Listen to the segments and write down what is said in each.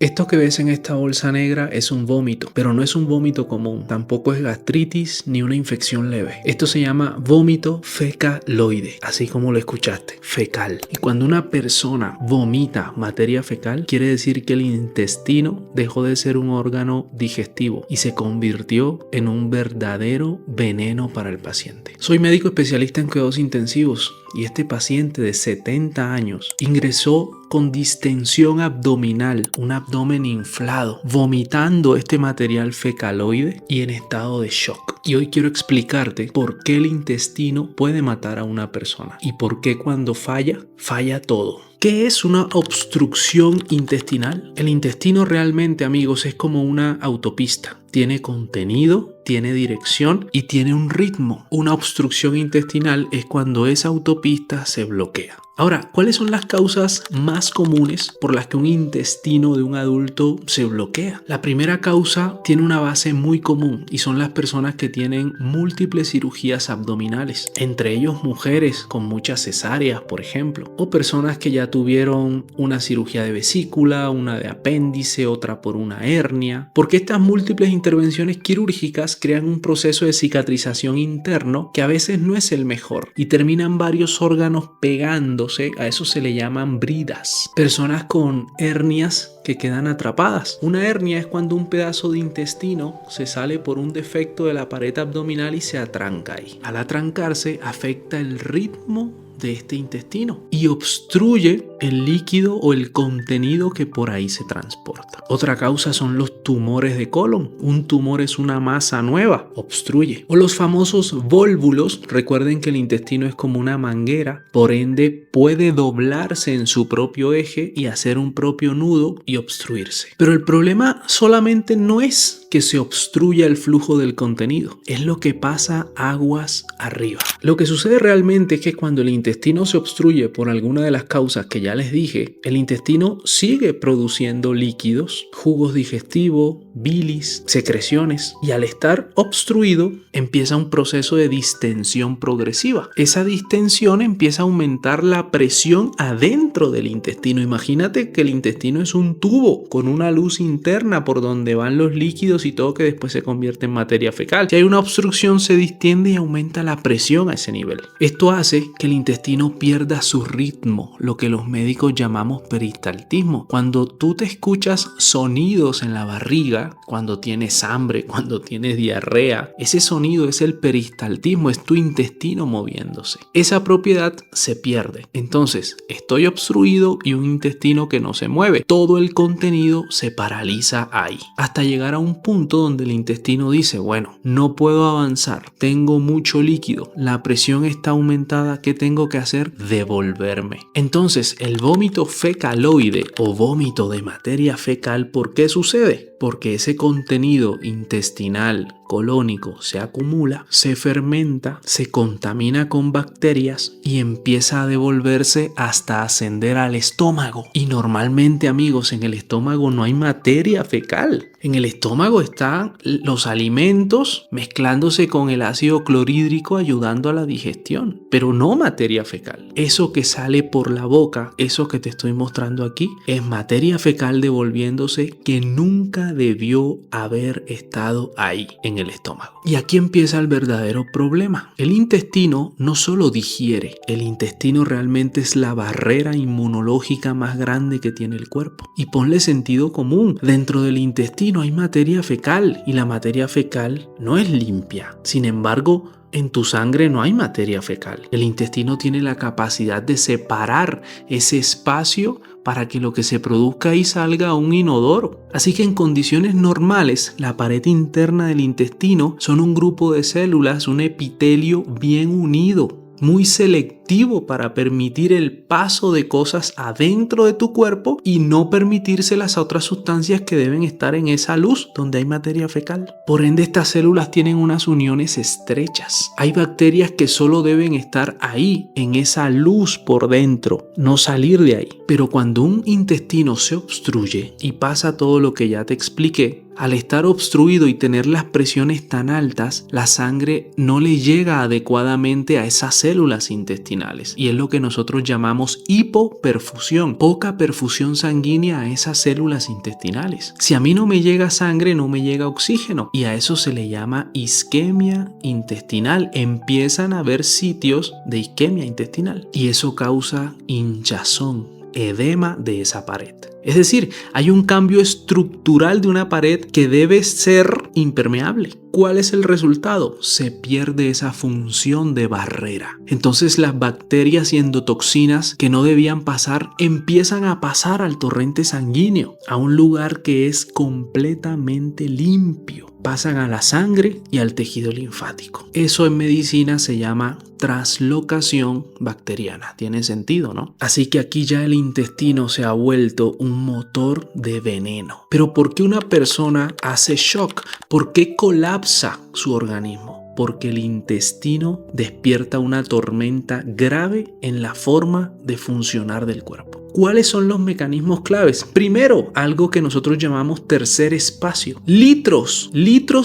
Esto que ves en esta bolsa negra es un vómito, pero no es un vómito común, tampoco es gastritis ni una infección leve. Esto se llama vómito fecaloide, así como lo escuchaste, fecal. Y cuando una persona vomita materia fecal, quiere decir que el intestino dejó de ser un órgano digestivo y se convirtió en un verdadero veneno para el paciente. Soy médico especialista en cuidados intensivos y este paciente de 70 años ingresó con distensión abdominal, un abdomen inflado, vomitando este material fecaloide y en estado de shock. Y hoy quiero explicarte por qué el intestino puede matar a una persona y por qué cuando falla, falla todo. ¿Qué es una obstrucción intestinal? El intestino realmente, amigos, es como una autopista. Tiene contenido, tiene dirección y tiene un ritmo. Una obstrucción intestinal es cuando esa autopista se bloquea. Ahora, ¿cuáles son las causas más comunes por las que un intestino de un adulto se bloquea? La primera causa tiene una base muy común y son las personas que tienen múltiples cirugías abdominales, entre ellos mujeres con muchas cesáreas, por ejemplo, o personas que ya tuvieron una cirugía de vesícula, una de apéndice, otra por una hernia, porque estas múltiples intervenciones quirúrgicas crean un proceso de cicatrización interno que a veces no es el mejor y terminan varios órganos pegando. A eso se le llaman bridas. Personas con hernias que quedan atrapadas. Una hernia es cuando un pedazo de intestino se sale por un defecto de la pared abdominal y se atranca ahí. Al atrancarse afecta el ritmo de este intestino y obstruye el líquido o el contenido que por ahí se transporta. Otra causa son los tumores de colon. Un tumor es una masa nueva, obstruye. O los famosos vólvulos. Recuerden que el intestino es como una manguera, por ende puede doblarse en su propio eje y hacer un propio nudo y obstruirse. Pero el problema solamente no es que se obstruya el flujo del contenido, es lo que pasa aguas arriba. Lo que sucede realmente es que cuando el intestino se obstruye por alguna de las causas que ya les dije, el intestino sigue produciendo líquidos, jugos digestivos, bilis, secreciones, y al estar obstruido empieza un proceso de distensión progresiva. Esa distensión empieza a aumentar la presión adentro del intestino. Imagínate que el intestino es un tubo con una luz interna por donde van los líquidos y todo que después se convierte en materia fecal. Si hay una obstrucción se distiende y aumenta la presión a ese nivel. Esto hace que el intestino pierda su ritmo, lo que los médicos llamamos peristaltismo. Cuando tú te escuchas sonidos en la barriga, cuando tienes hambre, cuando tienes diarrea, ese sonido es el peristaltismo, es tu intestino moviéndose. Esa propiedad se pierde. Entonces, estoy obstruido y un intestino que no se mueve. Todo el contenido se paraliza ahí, hasta llegar a un punto donde el intestino dice, bueno, no puedo avanzar, tengo mucho líquido, la presión está aumentada, ¿qué tengo que hacer? Devolverme. Entonces, el vómito fecaloide o vómito de materia fecal, ¿por qué sucede? Porque ese contenido intestinal colónico se acumula, se fermenta, se contamina con bacterias y empieza a devolverse hasta ascender al estómago. Y normalmente, amigos, en el estómago no hay materia fecal. En el estómago están los alimentos mezclándose con el ácido clorhídrico ayudando a la digestión, pero no materia fecal. Eso que sale por la boca, eso que te estoy mostrando aquí, es materia fecal devolviéndose que nunca debió haber estado ahí en el estómago. Y aquí empieza el verdadero problema. El intestino no solo digiere, el intestino realmente es la barrera inmunológica más grande que tiene el cuerpo. Y ponle sentido común, dentro del intestino hay materia fecal y la materia fecal no es limpia. Sin embargo, en tu sangre no hay materia fecal. El intestino tiene la capacidad de separar ese espacio para que lo que se produzca ahí salga a un inodoro. Así que en condiciones normales, la pared interna del intestino son un grupo de células, un epitelio bien unido, muy selectivo para permitir el paso de cosas adentro de tu cuerpo y no permitírselas a otras sustancias que deben estar en esa luz donde hay materia fecal. Por ende, estas células tienen unas uniones estrechas. Hay bacterias que solo deben estar ahí, en esa luz por dentro, no salir de ahí. Pero cuando un intestino se obstruye y pasa todo lo que ya te expliqué, Al estar obstruido y tener las presiones tan altas, la sangre no le llega adecuadamente a esas células intestinales y es lo que nosotros llamamos hipoperfusión, poca perfusión sanguínea a esas células intestinales. Si a mí no me llega sangre, no me llega oxígeno y a eso se le llama isquemia intestinal. Empiezan a haber sitios de isquemia intestinal y eso causa hinchazón, edema de esa pared. Es decir, hay un cambio estructural de una pared que debe ser impermeable. ¿Cuál es el resultado? Se pierde esa función de barrera. Entonces las bacterias y endotoxinas que no debían pasar empiezan a pasar al torrente sanguíneo, a un lugar que es completamente limpio. Pasan a la sangre y al tejido linfático. Eso en medicina se llama translocación bacteriana. Tiene sentido, ¿no? Así que aquí ya el intestino se ha vuelto un motor de veneno. Pero ¿por qué una persona hace shock? ¿Por qué colapsa su organismo? Porque el intestino despierta una tormenta grave en la forma de funcionar del cuerpo. ¿Cuáles son los mecanismos claves? Primero, algo que nosotros llamamos tercer espacio. Litros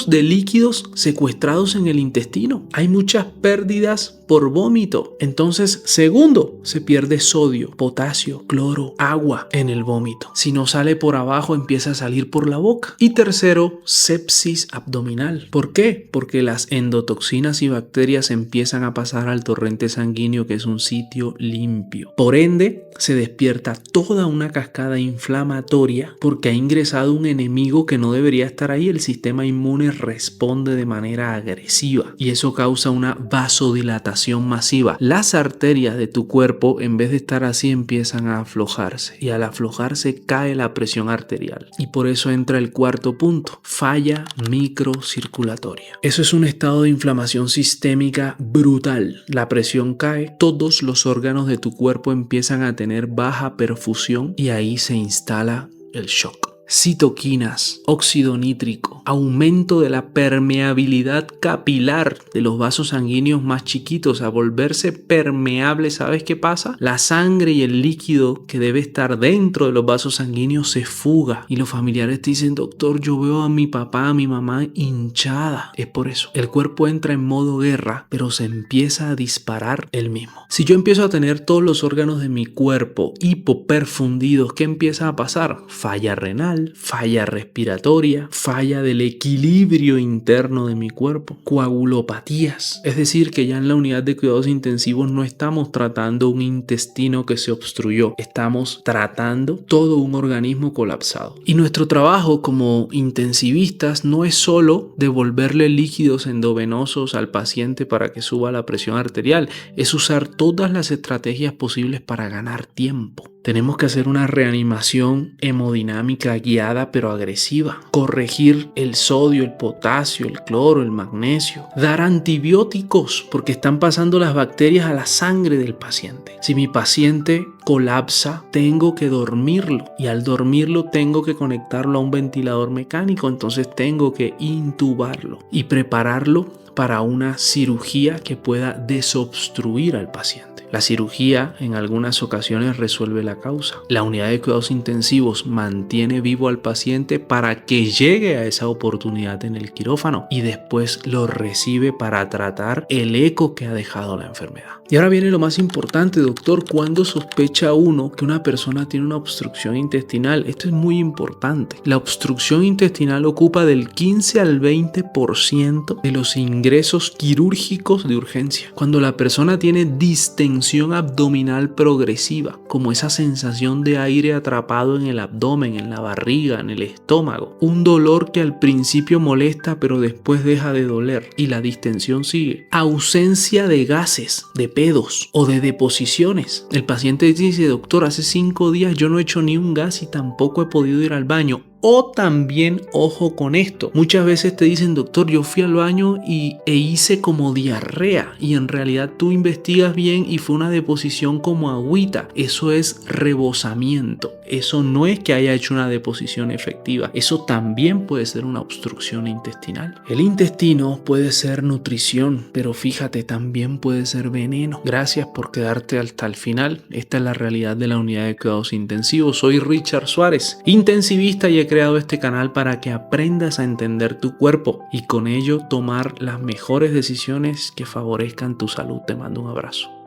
de líquidos secuestrados en el intestino. Hay muchas pérdidas por vómito. Entonces, segundo, se pierde sodio, potasio, cloro, agua en el vómito. Si no sale por abajo, empieza a salir por la boca. Y tercero, sepsis abdominal. ¿Por qué? Porque las endotoxinas y bacterias empiezan a pasar al torrente sanguíneo, que es un sitio limpio. Por ende, se despierta toda una cascada inflamatoria porque ha ingresado un enemigo que no debería estar ahí. El sistema inmune responde de manera agresiva y eso causa una vasodilatación masiva. Las arterias de tu cuerpo, en vez de estar así, empiezan a aflojarse y al aflojarse cae la presión arterial y por eso entra el cuarto punto: falla microcirculatoria. Eso es un estado de inflamación sistémica brutal. La presión cae, todos los órganos de tu cuerpo empiezan a tener baja perfusión y ahí se instala el shock. Citoquinas, óxido nítrico, aumento de la permeabilidad capilar de los vasos sanguíneos más chiquitos a volverse permeable. ¿Sabes qué pasa? La sangre y el líquido que debe estar dentro de los vasos sanguíneos se fuga y los familiares te dicen: doctor, yo veo a mi papá, a mi mamá hinchada. Es por eso. El cuerpo entra en modo guerra, pero se empieza a disparar él mismo. Si yo empiezo a tener todos los órganos de mi cuerpo hipoperfundidos, ¿qué empieza a pasar? Falla renal, falla respiratoria, falla del equilibrio interno de mi cuerpo, coagulopatías. Es decir, que ya en la unidad de cuidados intensivos no estamos tratando un intestino que se obstruyó, estamos tratando todo un organismo colapsado. Y nuestro trabajo como intensivistas no es solo devolverle líquidos endovenosos al paciente para que suba la presión arterial, es usar todas las estrategias posibles para ganar tiempo. Tenemos que hacer una reanimación hemodinámica guiada pero agresiva, corregir el sodio, el potasio, el cloro, el magnesio, dar antibióticos porque están pasando las bacterias a la sangre del paciente. Si mi paciente colapsa, tengo que dormirlo y al dormirlo tengo que conectarlo a un ventilador mecánico, entonces tengo que intubarlo y prepararlo para una cirugía que pueda desobstruir al paciente. La cirugía en algunas ocasiones resuelve la causa. La unidad de cuidados intensivos mantiene vivo al paciente para que llegue a esa oportunidad en el quirófano y después lo recibe para tratar el eco que ha dejado la enfermedad. Y ahora viene lo más importante, doctor. ¿Cuándo sospecha uno que una persona tiene una obstrucción intestinal? Esto es muy importante. La obstrucción intestinal ocupa del 15 al 20% de los ingresos quirúrgicos de urgencia. Cuando la persona tiene distensión abdominal progresiva, como esa sensación de aire atrapado en el abdomen, en la barriga, en el estómago, un dolor que al principio molesta pero después deja de doler y la distensión sigue, ausencia de gases, de pedos o de deposiciones. El paciente dice: doctor, hace 5 días yo no he hecho ni un gas y tampoco he podido ir al baño. O también, ojo con esto, muchas veces te dicen: doctor, yo fui al baño e hice como diarrea, y en realidad tú investigas bien y fue una deposición como agüita. Eso es rebosamiento. eso no es que haya hecho una deposición efectiva, eso también puede ser una obstrucción intestinal. El intestino puede ser nutrición, pero fíjate, también puede ser veneno. Gracias por quedarte hasta el final. Esta es la realidad de la unidad de cuidados intensivos. Soy Richard Suárez, intensivista, y he creado este canal para que aprendas a entender tu cuerpo y con ello tomar las mejores decisiones que favorezcan tu salud. Te mando un abrazo.